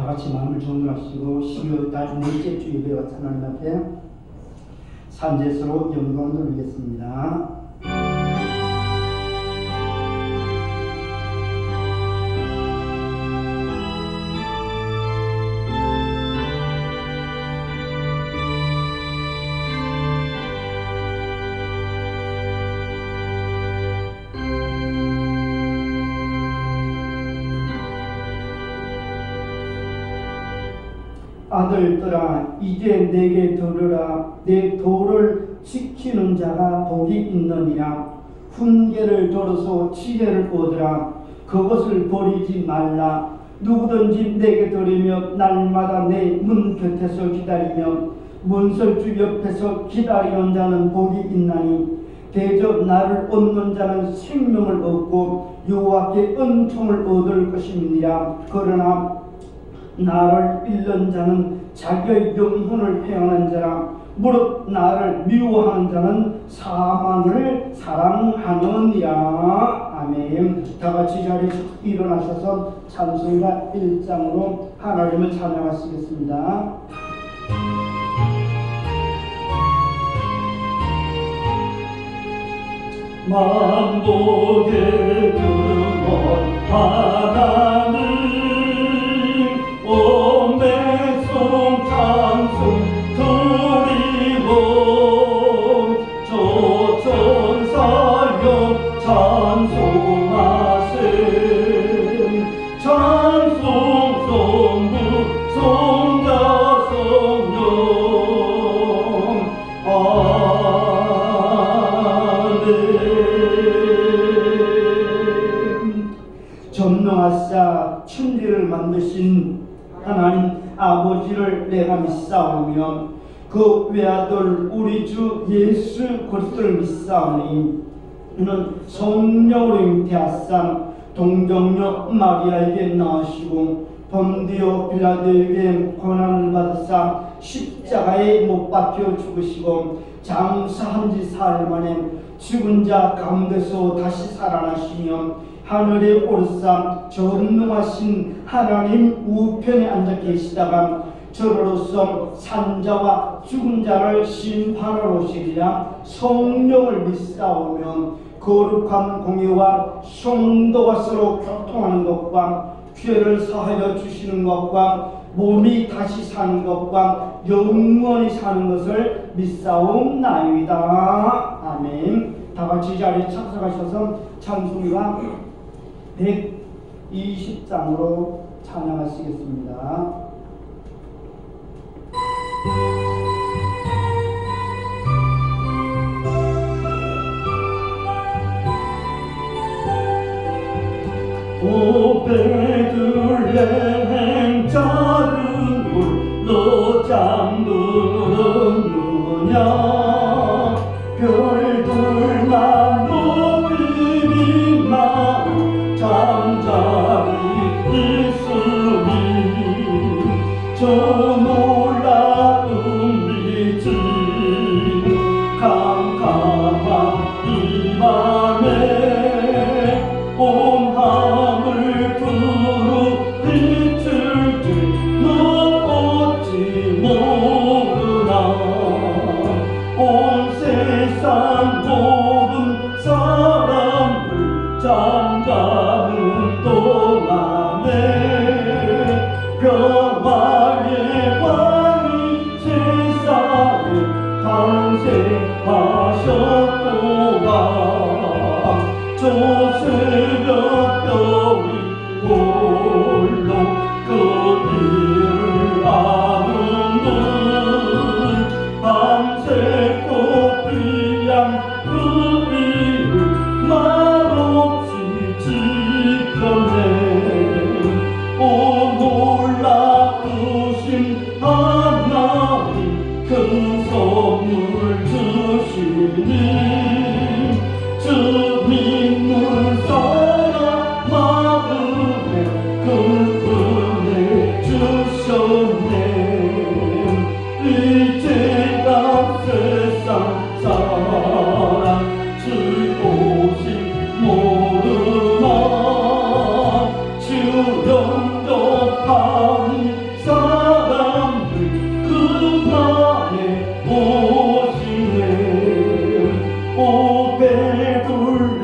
다 같이 마음을 정돈하시고 12월 넷째 주 예배와 하나님 앞에 산제수로 영광 돌리겠습니다. 아들들아 이제 내게 들으라. 내 도를 지키는 자가 복이 있느니라. 훈계를 들어서 지혜를 얻으라. 그것을 버리지 말라. 누구든지 내게 들으며 날마다 내 문 곁에서 기다리며 문설주 옆에서 기다리는 자는 복이 있나니 대저 나를 얻는 자는 생명을 얻고 여호와께 은총을 얻을 것임이니라. 그러나 나를 잃는 자는 자기의 영혼을 패하는 자라. 무릇 나를 미워하는 자는 사망을 사랑하느니라. 아멘. 다같이 자리에서 일어나셔서 찬송가 1장으로 하나님을 찬양하시겠습니다. 만복의 근원 하나님 온 백성 찬송 드리고 조천사여 찬송하세. 찬송 성부 성자 성령 아멘. 전능하사 천지를 만드신 하나님 아버지를 내가 믿사오며 그 외아들 우리 주 예수 그리스도를 믿사오니 이는 성령으로 잉태하사 동정녀 마리아에게 낳으시고 본디오 빌라도에게 고난을 받으사 십자가에 못 박혀 죽으시고 장사한 지 사흘 만에 죽은 자 가운데서 다시 살아나시며 하늘에 오르사 전능하신 하나님 우편에 앉아 계시다가 저로서 산자와 죽은 자를 심판하러 오시리라. 성령을 믿사오며 거룩한 공의와 성도가 서로 교통하는 것과 죄를 사하여 주시는 것과 몸이 다시 사는 것과 영원히 사는 것을 믿사옵나이다. 아멘. 다같이 자리에 착석하셔서 찬송가 120장으로 찬양하시겠습니다. 오 베들레헴 작은 물 너 잠그느냐. 별들만 높이 빛나는 잠자리 있으니 저 놀라운 빛이 캄캄한 이 밤에 온 하늘 두루 비출 줄 너 어찌 모르나.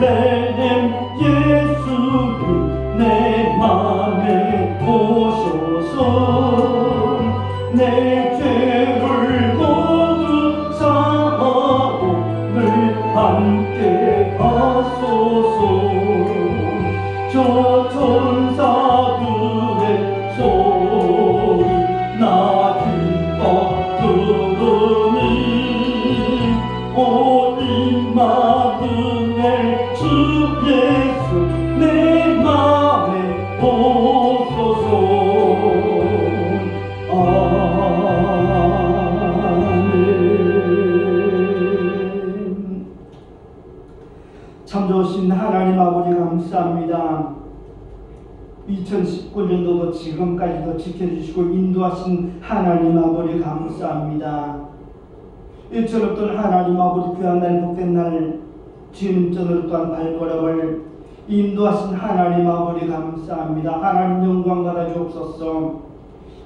베들레헴 예수님 내 맘에 오셔서 내 죄를 모두 사하고 늘 함께 하소서. 저 천사들의 소리 나 기뻐 들으니 오 임마누엘 주 예수 내 맘에 오소서. 아멘. 참 좋으신 하나님 아버지 감사합니다. 2019년도도 지금까지도 지켜주시고 인도하신 하나님 아버지 감사합니다. 이처럼 또 하나님 아버지 귀한 날 복된 날 주님전으로 또한 발걸음을 인도하신 하나님 아버지 감사합니다. 하나님 영광 받아 주옵소서.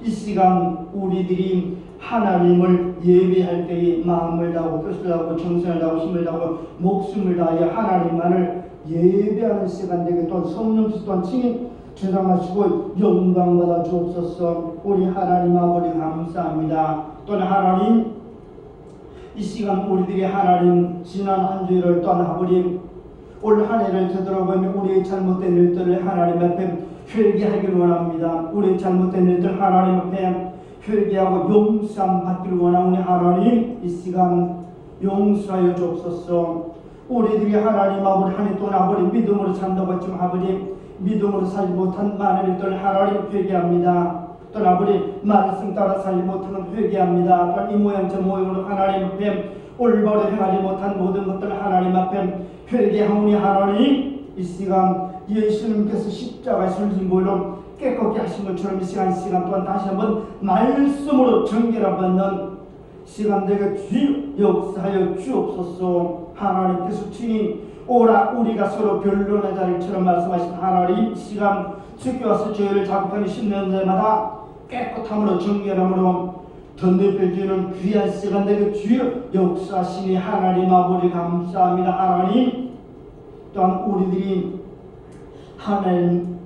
이 시간 우리들이 하나님을 예배할 때에 마음을 다하고 뜻을 다하고 정성을 다하고 힘을 다하고 목숨을 다하여 하나님만을 예배하는 시간 되게 또한 성령께서 또한 친히 주장하시고 영광 받아 주옵소서. 우리 하나님 아버지 감사합니다. 또한 하나님 이 시간 우리들이 하나님 지난 한 주일을 또한 아버지 올 한 해를 되돌아보며 우리의 잘못된 일들을 하나님 앞에 회개하기를 원합니다. 우리의 잘못된 일들 하나님 앞에 회개하고 용서함 받기를 원하는 우리 하나님 이 시간 용서하여 주옵소서. 우리들이 하나님 아버지 한 해 동안 아버지 믿음으로 산다고 했지만 아버지 믿음으로 살지 못한 많은 일들을 하나님 회개합니다. 또 아버지 말씀 따라 살지 못하는 회개합니다. 또 이 모양 저 모양으로 하나님 앞에 올바로 행하지 못한 모든 것들 하나님 앞에 회개하오니 하나님 이 시간 예수님께서 십자가에 설진 보혈로 깨끗게 하신 것처럼 이 시간 또한 다시 한번 말씀으로 정결함 받는 시간 되게 주 역사하여 주옵소서. 하나님께서 친히 오라 우리가 서로 변론의 자리처럼 말씀하신 하나님 이 시간 주께 와서 저희를 자극하는 10년 전마다 깨끗함으로 정결함으로 덧입혀주는 귀한 시간 되게 주여 역사하시니 하나님 아버지 감사합니다. 하나님 또한 우리들이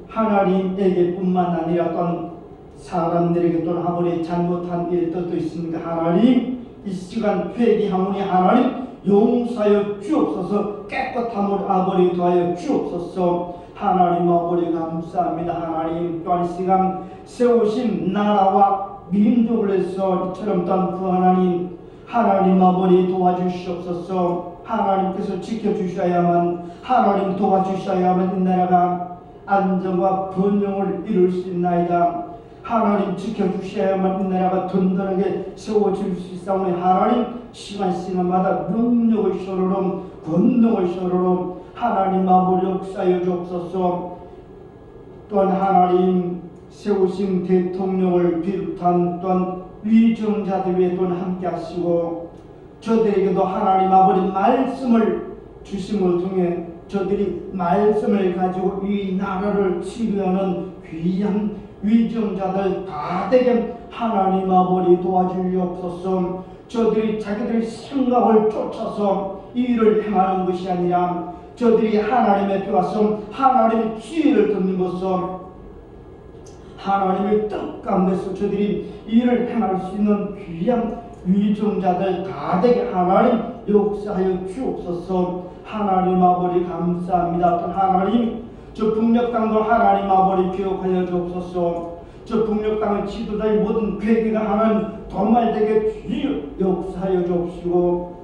하나님에게 뿐만 아니라 또한 사람들에게 또한 아버지 잘못한 일들도 있습니다. 하나님 이 시간 회개하오니 하나님 용서하여 주옵소서. 깨끗함을 아버지 더하여 주옵소서. 하나님 아버지 감사합니다. 하나님 또한 이 시간 세우신 나라와 민족을 위해서 이처럼 또한 그 하나님 아버지 도와주시옵소서. 하나님께서 지켜주셔야만 하나님 도와주셔야만 이 나라가 안정과 번영을 이룰 수 있나이다. 하나님 지켜주셔야만 이 나라가 든든하게 세워질 수 있사오니 하나님 시간마다 능력을 쇼로로 권능을 쇼로로 하나님 아버지 역사여 주옵소서. 또한 하나님 세우신 대통령을 비롯한 또한 위정자들 위에 또한 함께 하시고 저들에게도 하나님 아버지 말씀을 주심을 통해 저들이 말씀을 가지고 이 나라를 치료하는 귀한 위정자들 다 되게 하나님 아버지 도와주옵소서. 저들이 자기들의 생각을 쫓아서 이 일을 행하는 것이 아니라 저들이 하나님 앞에 와서 하나님의 지혜를 듣는 것은 하나님의 뜻 가운데서 저들이 일을 행할 수 있는 귀한 위정자들 다 되게 하나님 역사하여 주옵소서. 하나님 아버지 감사합니다. 또 하나님 저 북녘 땅도 하나님 아버지 기억하여 주옵소서. 저 북녘 땅의 지도자의 모든 회개가 하나님 도말되게 주여 역사하여 주옵시고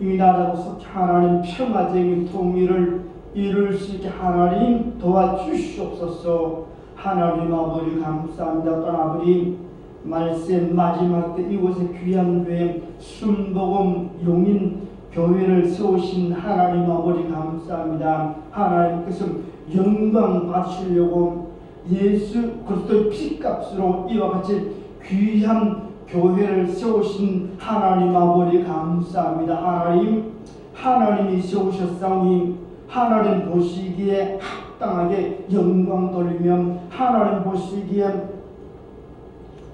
이 나라로서 하나님 평화적인 통일을 이룰 수 있게 하나님 도와주시옵소서. 하나님 아버지 감사합니다. 또 아버지 말씀 마지막 때 이곳에 귀한 교회 순복음 용인 교회를 세우신 하나님 아버지 감사합니다. 하나님께서 영광 받으시려고 예수 그리스도의 피값으로 이와 같이 귀한 교회를 세우신 하나님 아버지 감사합니다. 하나님이 세우셨사오니 하나님 보시기에 합당하게 영광 돌리며 하나님 보시기에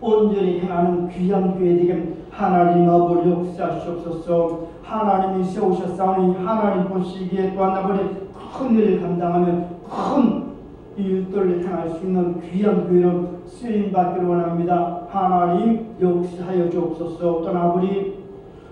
온전히 행하는 귀한 교회 되게 하나님 아버지 역사하시옵소서. 하나님이 세우셨사오니 하나님 보시기에 또한 아버지 큰 일을 감당하며 큰 일들을 향할 수 있는 귀한 교회로 쓰임받기를 원합니다. 하나님 역사하여 주옵소서. 또한 아버지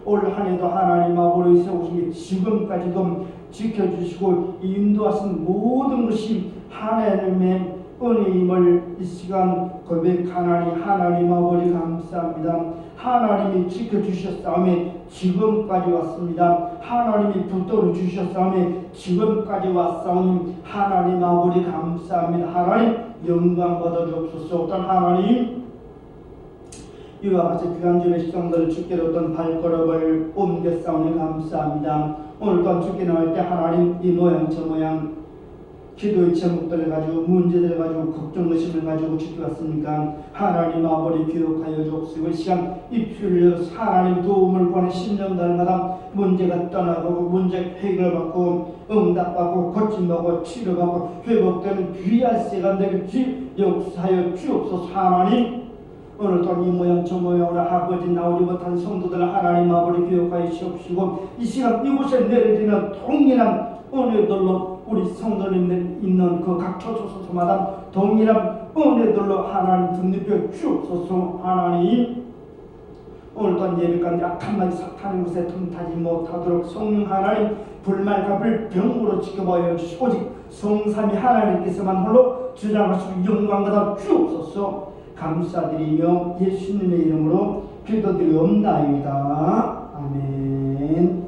올 한해도 하나님 아버지 세우신 게 지금까지도 지켜주시고 인도하신 모든 것이 하나님의 은혜임을 이 시간 고백하나니 하나님 아버지 감사합니다. 하나님이 지켜주셨사오며 지금까지 왔습니다. 하나님이 붙들어 주셨사오며 지금까지 왔사오니 하나님 아버지 감사합니다. 하나님 영광 받아 주옵소서. 어떤 하나님 이와 같이 귀한 주의 시성들 주께로 어떤 발걸음을 옮겼사오니 감사합니다. 오늘 또한 주께 나올 때 하나님 이 모양 저 모양 기도의 제목들을 가지고 문제들을 가지고 걱정 의심을 가지고 주께 왔습니까? 하나님 아버지 기억하여 주옵소서. 이 시간 입술로 하나님 도움을 구하는 심령들마다 문제가 떠나고 문제 해결받고 응답받고 고침받고 치료받고 회복되는 귀한 시간 되길 역사하여 주옵소서. 하나님 오늘 또 이 모양 저 모양으로 아버지 나오지 못한 성도들 하나님 아버지 기억하여 주옵시고 이 시간 이곳에 내려지는 동일한 은혜들로 우리 성도님들 있는 그 각 초소소마다 동일한 은혜들로 하나님 덧입혀 주옵소서. 하나님 오늘 또한 예배까지 악한 마디 사탄의 곳에 틈타지 못하도록 성령 하나님 불말과 불병으로 지켜봐야 주시고 오직 성삼위 하나님께서만 홀로 주장하시고 영광받아 주옵소서. 감사드리며 예수님의 이름으로 기도드리옵나이다. 아멘.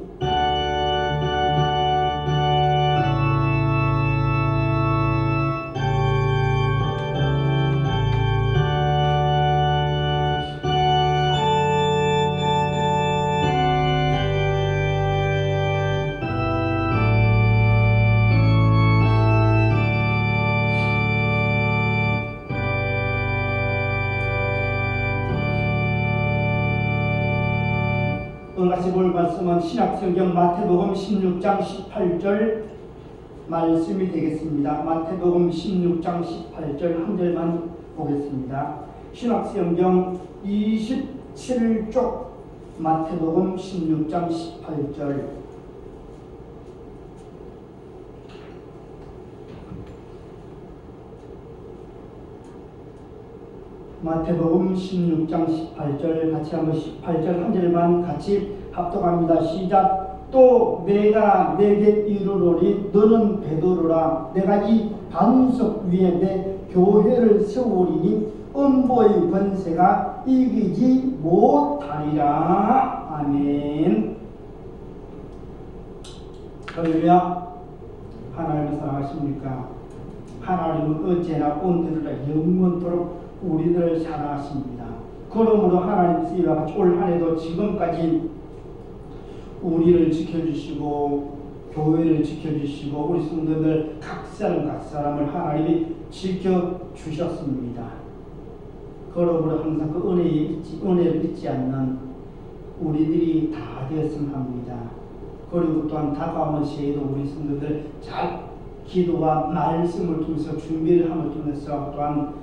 오늘 같이 볼 말씀은 신약성경 마태복음 16장 18절 말씀이 되겠습니다. 마태복음 16장 18절 한 절만 보겠습니다. 신약성경 27쪽 마태복음 16장 18절 마태복음 16장 18절 같이 한번 18절 한 절만 같이 합독합니다. 시작. 또 내가 내게 이르노니 너는 베드로라. 내가 이 반석 위에 내 교회를 세우리니 음보의 권세가 이기지 못하리라. 아멘. 할렐루야. 하나님을 사랑하십니까? 하나님은 언제나 오늘이라 영원토록 우리들을 사랑하십니다. 그러므로 하나님께서 이와 같이 올 한해도 지금까지 우리를 지켜주시고 교회를 지켜주시고 우리 성도들 각 사람을 하나님이 지켜주셨습니다. 그러므로 항상 그 은혜를 잊지 않는 우리들이 다 되었으면 합니다. 그리고 또한 다가오는 시에도 우리 성도들 잘 기도와 말씀을 통해서 준비를 함을 통해서 또한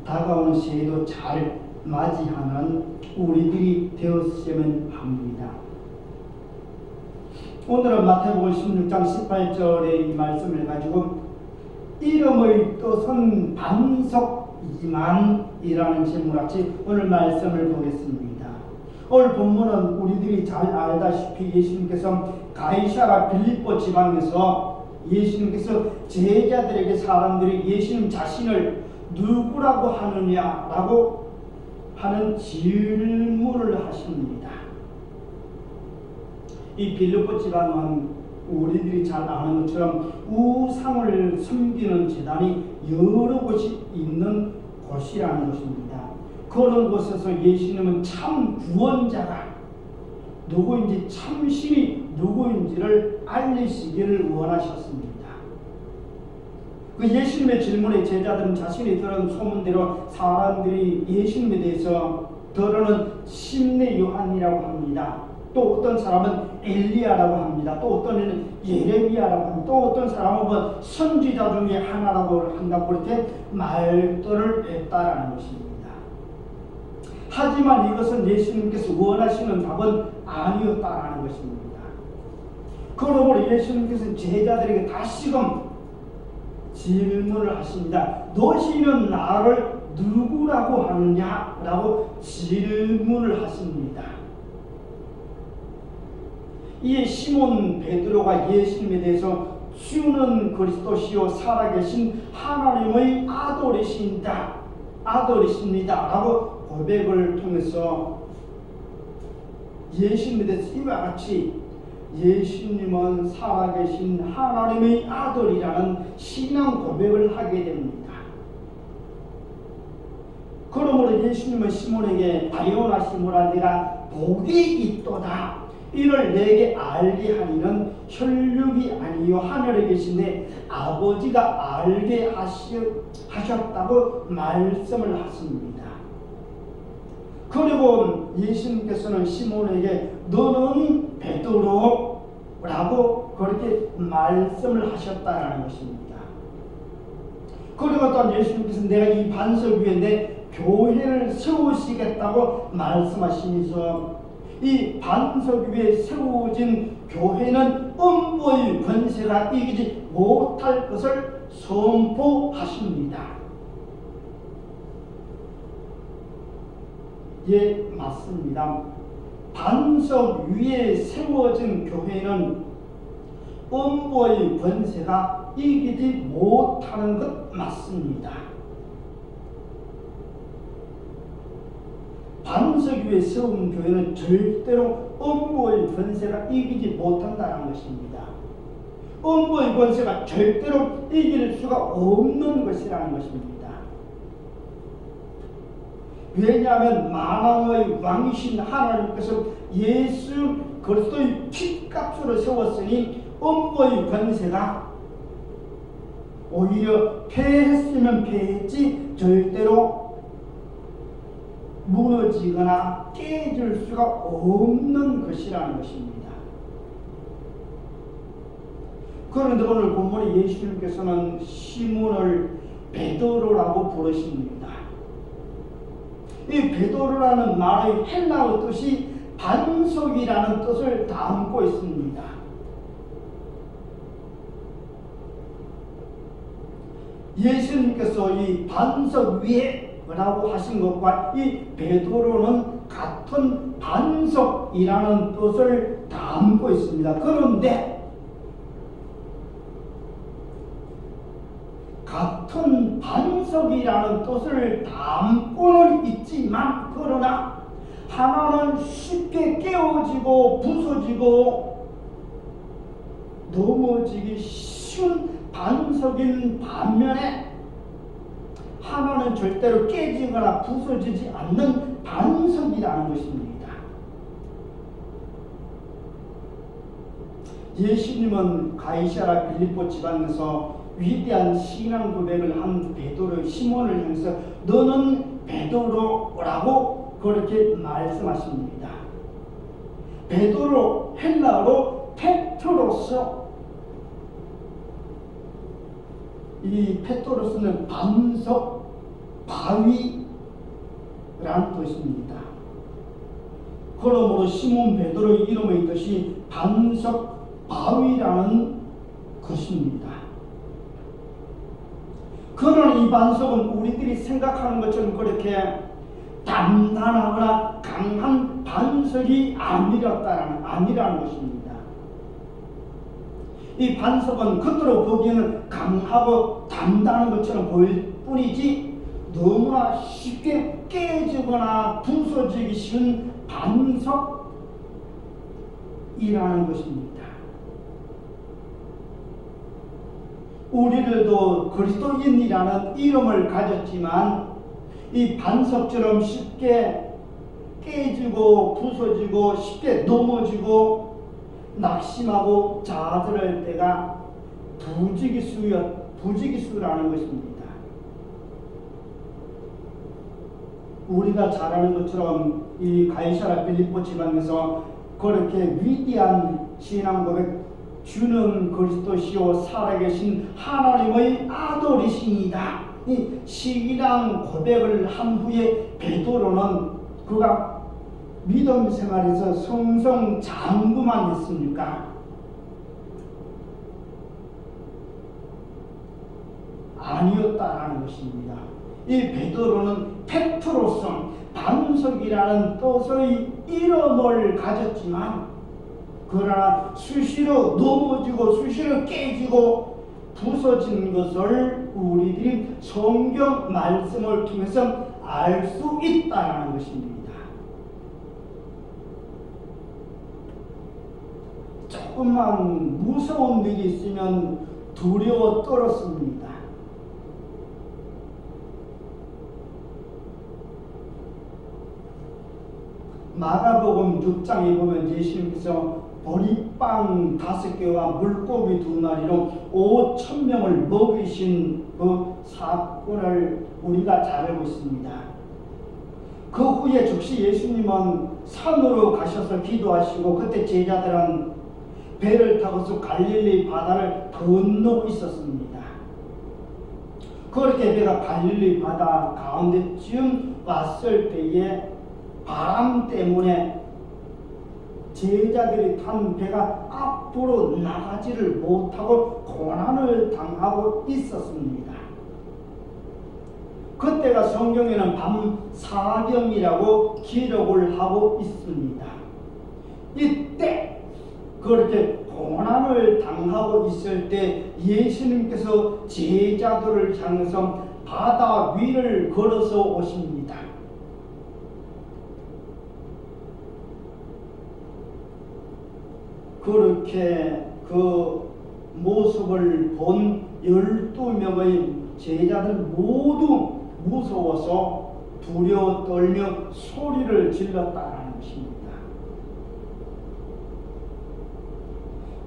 다가오는 시에도 잘 맞이하는 우리들이 되었으면 합니다. 오늘은 마태복음 16장 18절의 이 말씀을 가지고 이름의 뜻은 반석이지만 이라는 제목같이 오늘 말씀을 보겠습니다. 오늘 본문은 우리들이 잘 알다시피 예수님께서 가이사라 빌립보 지방에서 예수님께서 제자들에게 사람들이 예수님 자신을 누구라고 하느냐라고 하는 질문을 하십니다. 이 빌립보 지방은 우리들이 잘 아는 것처럼 우상을 섬기는 제단이 여러 곳이 있는 곳이라는 것입니다. 그런 곳에서 예수님은 참 구원자가 누구인지 참신이 누구인지를 알리시기를 원하셨습니다. 그 예수님의 질문에 제자들은 자신이 들은 소문대로 사람들이 예수님에 대해서 더러는 심내 요한이라고 합니다. 또 어떤 사람은 엘리야라고 합니다. 또 어떤 이는 예레미야라고 합니다. 또 어떤 사람은 선지자 중에 하나라고 한다고 그렇게 말들을 했다라는 것입니다. 하지만 이것은 예수님께서 원하시는 답은 아니었다라는 것입니다. 그러므로 예수님께서는 제자들에게 다시금 질문을 하십니다. 너희는 나를 누구라고 하느냐? 라고 질문을 하십니다. 이에 시몬 베드로가 예수님에 대해서 주는 그리스도시요 살아계신 하나님의 아들이십니다 라고 고백을 통해서 예수님에 대해서 이와 같이 예수님은 살아계신 하나님의 아들이라는 신앙 고백을 하게 됩니다. 그러므로 예수님은 시몬에게 바요나 시몬아 내가 복이 있도다. 이를 내게 알게 하니는 혈육이 아니요 하늘에 계신 내 아버지가 알게 하셨다고 말씀을 하십니다. 그리고 예수님께서는 시몬에게 너는 베드로라고 그렇게 말씀을 하셨다라는 것입니다. 그리고 또한 예수님께서 내가 이 반석 위에 내 교회를 세우시겠다고 말씀하시면서 이 반석 위에 세워진 교회는 음부의 권세가 이기지 못할 것을 선포하십니다. 예, 맞습니다. 반석 위에 세워진 교회는 음부의 권세가 이기지 못하는 것 맞습니다. 반석 위에 세운 교회는 절대로 음부의 권세가 이기지 못한다는 것입니다. 음부의 권세가 절대로 이길 수가 없는 것이라는 것입니다. 왜냐하면 만왕의 왕이신 하나님께서 예수 그리스도의 피값으로 세웠으니 음부의 권세가 오히려 패했으면 패했지 절대로 무너지거나 깨질 수가 없는 것이라는 것입니다. 그런데 오늘 본문에 예수님께서는 시몬을 베드로라고 부르십니다. 이 베드로라는 말의 헬라어 뜻이 반석이라는 뜻을 담고 있습니다. 예수님께서 이 반석 위에 라고 하신 것과 이 베드로는 같은 반석이라는 뜻을 담고 있습니다. 그런데 같은 반석이라는 뜻을 담고는 있지만 그러나 하나는 쉽게 깨어지고 부서지고 넘어지기 쉬운 반석인 반면에 하나는 절대로 깨지거나 부서지지 않는 반석이라는 것입니다. 예수님은 가이사랴 빌립보 지방에서 위대한 신앙 고백을 한 베드로 시몬을 향해서 너는 베드로라고 그렇게 말씀하십니다. 베드로 헬라어로 페트로스, 이 페트로스는 반석, 바위라는 뜻입니다. 그러므로 시몬 베드로의 이름의 뜻이 반석, 바위라는 것입니다. 그러나 이 반석은 우리들이 생각하는 것처럼 그렇게 단단하거나 강한 반석이 아니라는 것입니다. 이 반석은 겉으로 보기에는 강하고 단단한 것처럼 보일 뿐이지 너무나 쉽게 깨지거나 부서지기 쉬운 반석이라는 것입니다. 우리들도 그리스도인이라는 이름을 가졌지만 이 반석처럼 쉽게 깨지고 부서지고 쉽게 넘어지고 낙심하고 좌절할 때가 부지기수라는 것입니다. 우리가 잘 아는 것처럼 이 가이사랴 빌립보 지방에서 그렇게 위대한 신앙 고백, 주는 그리스도시요 살아계신 하나님의 아들이십니다. 이 신앙 고백을 한 후에 베드로는 그가 믿음 생활에서 성성장구만 했습니까? 아니었다라는 것입니다. 이 베드로는 페트로성, 반석이라는 뜻의 이름을 가졌지만 그러나 수시로 넘어지고 수시로 깨지고 부서진 것을 우리들이 성경 말씀을 통해서 알 수 있다는 것입니다. 조금만 무서운 일이 있으면 두려워 떨었습니다. 마가복음 6장에 보면 예수님께서 보리빵 5개와 물고기 2마리로 5,000명을 먹이신 그 사건을 우리가 잘 알고 있습니다. 그 후에 즉시 예수님은 산으로 가셔서 기도하시고 그때 제자들은 배를 타고서 갈릴리 바다를 건너고 있었습니다. 그렇게 배가 갈릴리 바다 가운데쯤 왔을 때에 바람 때문에 제자들이 탄 배가 앞으로 나가지를 못하고 고난을 당하고 있었습니다. 그때가 성경에는 밤사경이라고 기록을 하고 있습니다. 이때 그렇게 고난을 당하고 있을 때 예수님께서 제자들을 향해서 바다 위를 걸어서 오십니다. 그렇게 그 모습을 본 12명의 제자들 모두 무서워서 두려워 떨며 소리를 질렀다는 것입니다.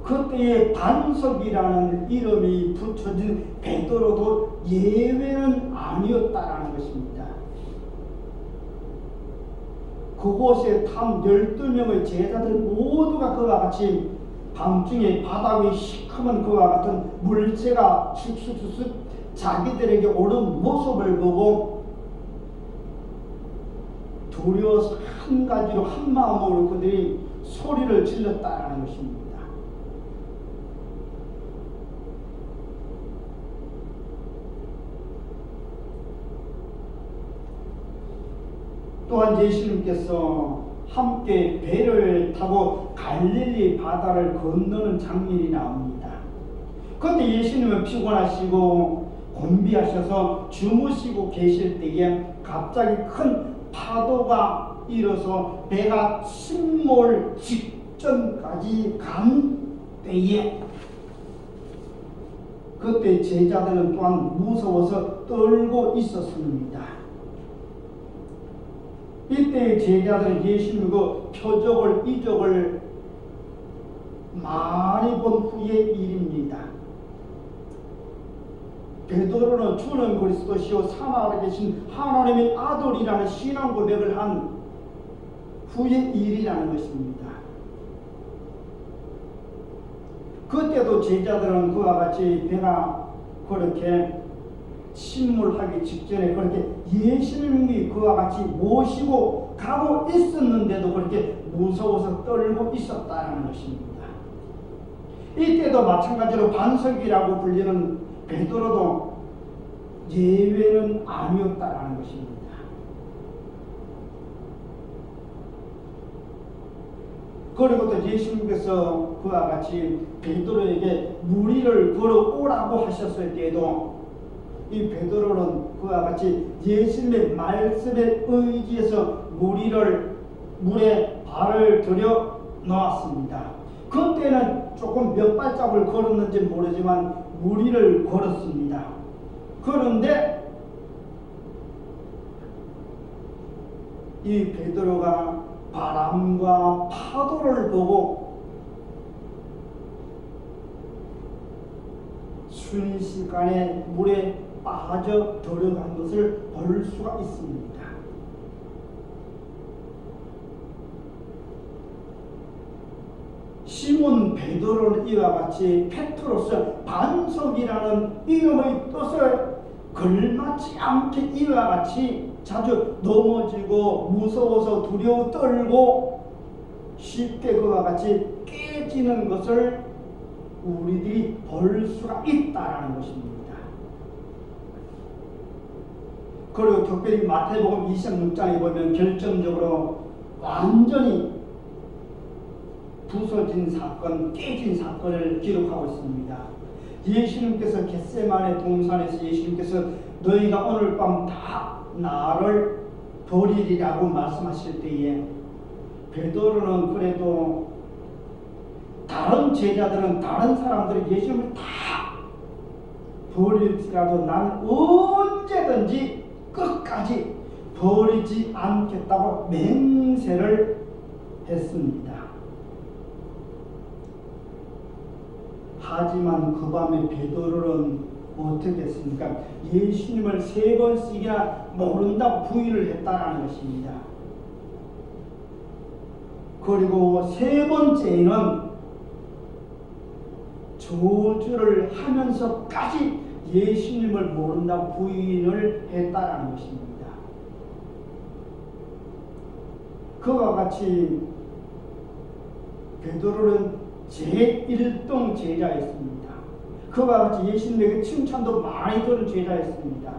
그때의 반석이라는 이름이 붙여진 베드로도 예외는 아니었다는 것입니다. 그곳에 탄 12명의 제자들 모두가 그와 같이 밤중에 바다 위 시커먼 그와 같은 물새가 쑥쑥쑥 자기들에게 오른 모습을 보고 두려워서 한 가지로 한 마음으로 그들이 소리를 질렀다는 것입니다. 또한 예수님께서 함께 배를 타고 갈릴리 바다를 건너는 장면이 나옵니다. 그때 예수님은 피곤하시고 곤비하셔서 주무시고 계실 때에 갑자기 큰 파도가 일어서 배가 침몰 직전까지 간 때에 그때 제자들은 또한 무서워서 떨고 있었습니다. 이때 제자들은 예수님의 그 표적을 이적을 많이 본 후의 일입니다. 베드로는 주는 그리스도시요 사마리아에 계신 하나님의 아들이라는 신앙 고백을 한 후의 일이라는 것입니다. 그때도 제자들은 그와 같이 배가 그렇게 침몰하기 직전에 그렇게 예수님이 그와 같이 모시고 가고 있었는데도 그렇게 무서워서 떨고 있었다는 것입니다. 이때도 마찬가지로 반석이라고 불리는 베드로도 예외는 아니었다는 것입니다. 그리고 또 예수님께서 그와 같이 베드로에게 무리를 걸어오라고 하셨을 때에도 이 베드로는 그와 같이 예수님의 말씀에 의지해서 물에 발을 들여 놓았습니다. 그때는 조금 몇 발짝을 걸었는지 모르지만 무리를 걸었습니다. 그런데 이 베드로가 바람과 파도를 보고 순식간에 물에 빠져 들어간 것을 볼 수가 있습니다. 시몬 베드로는 이와 같이 페트로스 반석이라는 이름의 뜻을 걸맞지 않게 이와 같이 자주 넘어지고 무서워서 두려워 떨고 쉽게 그와 같이 깨지는 것을 우리들이 볼 수가 있다라는 것입니다. 그리고 특별히 마태복음 26장에 보면 결정적으로 완전히 부서진 사건, 깨진 사건을 기록하고 있습니다. 예수님께서 겟세마네 동산에서 예수님께서 너희가 오늘 밤 다 나를 버리리라고 말씀하실 때에 베드로는 그래도 다른 제자들은 다른 사람들이 예수님을 다 버릴지라도 나는 언제든지 끝까지 버리지 않겠다고 맹세를 했습니다. 하지만 그 밤에 베드로는 어떻게 했습니까? 예수님을 3번씩이나 모른다고 부인을 했다는 것입니다. 그리고 3번째에는 저주를 하면서까지 예수님을 모른다고 부인을 했다는 것입니다. 그와 같이 베드로는 제1등 제자였습니다. 그와 같이 예수님에게 칭찬도 많이 들은 제자였습니다.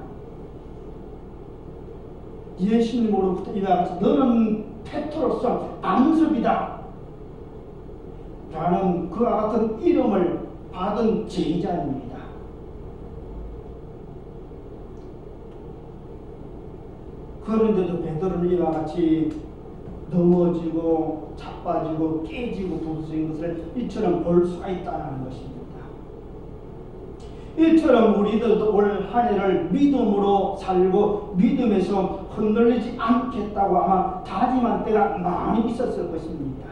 예수님으로부터 이와 같이 너는 페트로서 반석이다 라는 그와 같은 이름을 받은 제자입니다. 그런데도 베드로는 이와 같이 넘어지고 자빠지고 깨지고 부서진 것을 이처럼 볼 수가 있다는 것입니다. 이처럼 우리들도 올 한 해를 믿음으로 살고 믿음에서 흔들리지 않겠다고 아마 다짐한 때가 많이 있었을 것입니다.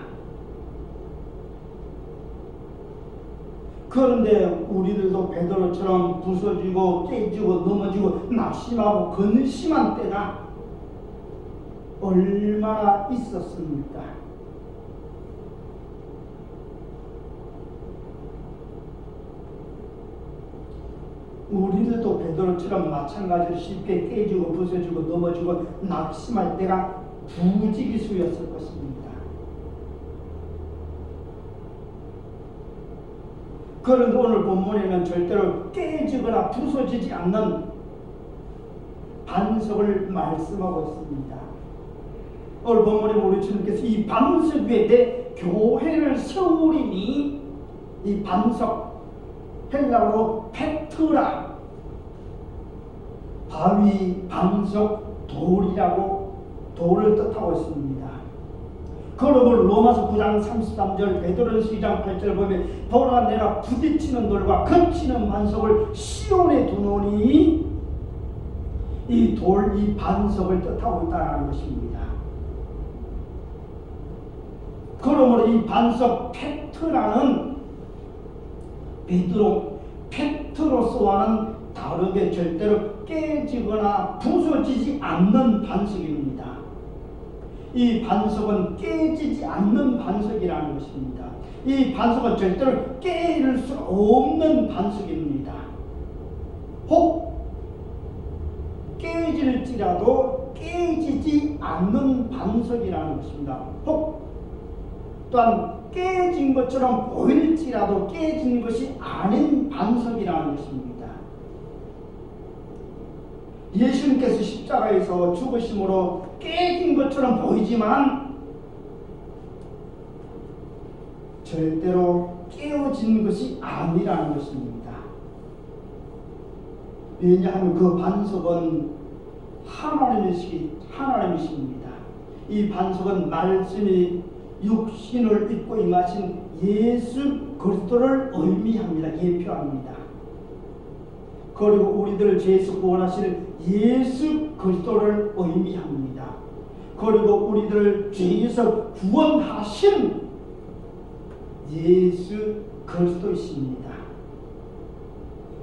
그런데 우리들도 베드로처럼 부서지고 깨지고 넘어지고 낙심하고 근심한 때가 얼마나 있었습니까? 우리들도 베드로처럼 마찬가지로 쉽게 깨지고 부서지고 넘어지고 낙심할 때가 부지기수였을 것입니다. 그런데 오늘 본문에는 절대로 깨지거나 부서지지 않는 반석을 말씀하고 있습니다. 오늘 본문에 우리 주님께서 이 반석 위에 내 교회를 세우리니, 이 반석 헬라어로 페트라, 바위, 반석, 돌이라고 돌을 뜻하고 있습니다. 그러므로 로마서 9장 33절, 베드로전서 2장 8절 보면 보라 내가 부딪히는 돌과 거치는 반석을 시온에 두노니, 이 돌, 이 반석을 뜻하고 있다는 것입니다. 그러므로 이 반석 페트라는 베드로, 페트로스와는 다르게 절대로 깨지거나 부서지지 않는 반석입니다. 이 반석은 깨지지 않는 반석이라는 것입니다. 이 반석은 절대로 깨질 수 없는 반석입니다. 혹 깨질지라도 깨지지 않는 반석이라는 것입니다. 혹 또한 깨진 것처럼 보일지라도 깨진 것이 아닌 반석이라는 것입니다. 예수님께서 십자가에서 죽으심으로 깨진 것처럼 보이지만 절대로 깨어진 것이 아니라는 것입니다. 왜냐하면 그 반석은 하나님이십니다. 이 반석은 말씀이 육신을 입고 임하신 예수 그리스도를 의미합니다. 예표합니다. 그리고 우리들을 죄에서 구원하실 예수 그리스도를 의미합니다. 그리고 우리들을 죄에서 구원하신 예수 그리스도이십니다.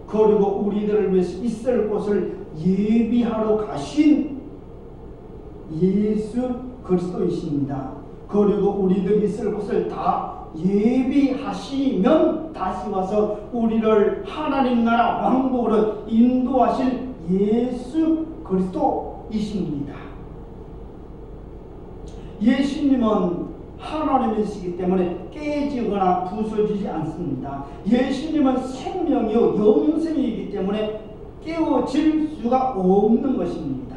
그리고 우리들을 위해서 있을 곳을 예비하러 가신 예수 그리스도이십니다. 그리고 우리들이 있을 곳을 다 예비하시면 다시 와서 우리를 하나님 나라 왕국으로 인도하실 예수 그리스도이십니다. 예수님은 하나님이시기 때문에 깨지거나 부서지지 않습니다. 예수님은 생명이요 영생이기 때문에 깨어질 수가 없는 것입니다.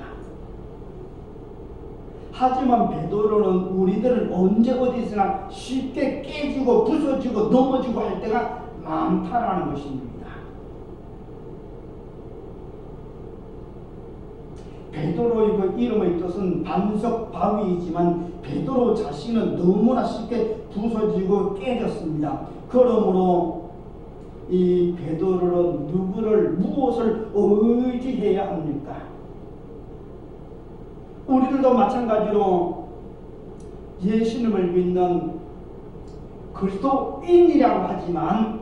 하지만 베드로는 우리들은 언제 어디서나 쉽게 깨지고 부서지고 넘어지고 할 때가 많다라는 것입니다. 베드로의 그 이름의 뜻은 반석 바위이지만 베드로 자신은 너무나 쉽게 부서지고 깨졌습니다. 그러므로 이 베드로는 누구를 무엇을 의지해야 합니까? 우리들도 마찬가지로 예수님을 믿는 그리스도인이라고 하지만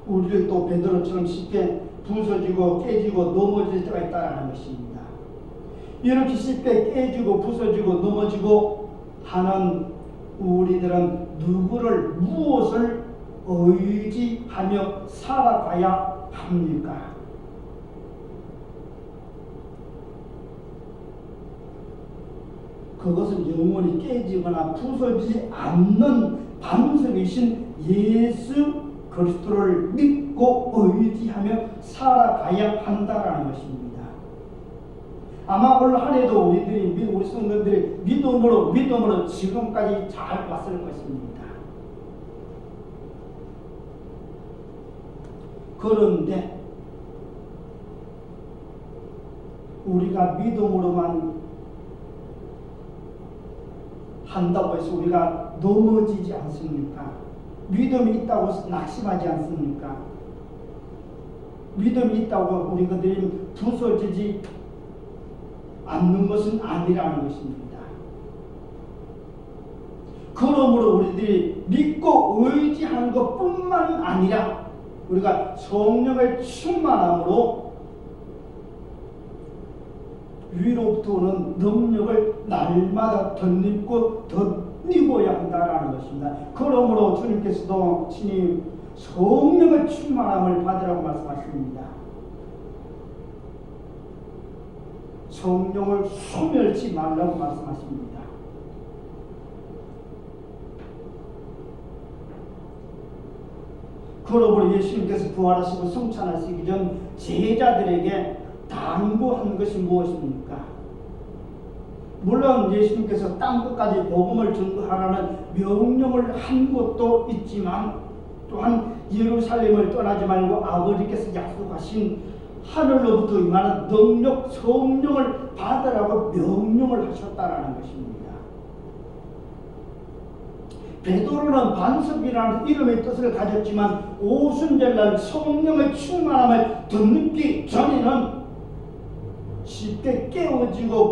우리들도 베드로처럼 쉽게 부서지고 깨지고 넘어질 때가 있다는 것입니다. 이렇게 쉽게 깨지고 부서지고 넘어지고 하는 우리들은 누구를 무엇을 의지하며 살아가야 합니까? 그것은 영원히 깨지거나 부서지지 않는 반석이신 예수 그리스도를 믿고 의지하며 살아가야 한다라는 것입니다. 아마 올 한 해도 우리 성도들이 믿음으로 지금까지 잘 왔을 것입니다. 그런데 우리가 믿음으로만 한다고 해서 우리가 넘어지지 않습니까? 믿음이 있다고 낙심하지 않습니까? 믿음이 있다고 우리들이 부서지지 않는 것은 아니라는 것입니다. 그러므로 우리들이 믿고 의지하는 것뿐만 아니라 우리가 성령의 충만함으로 위로부터 오는 능력을 날마다 덧입고 덧입어야 한다는 것입니다. 그러므로 주님께서도 친히 성령의 충만함을 받으라고 말씀하십니다. 성령을 소멸치 말라고 말씀하십니다. 그러므로 예수님께서 부활하시고 성찬하시기 전 제자들에게 당부한 것이 무엇입니까? 물론 예수님께서 땅끝까지 복음을 전도하라는 명령을 한 것도 있지만 또한 예루살렘을 떠나지 말고 아버지께서 약속하신 하늘로부터 임하는 능력 성령을 받으라고 명령을 하셨다라는 것입니다. 베드로는 반석이라는 이름의 뜻을 가졌지만 오순절날 성령의 충만함을 덧입기 전에는 쉽게 깨어지고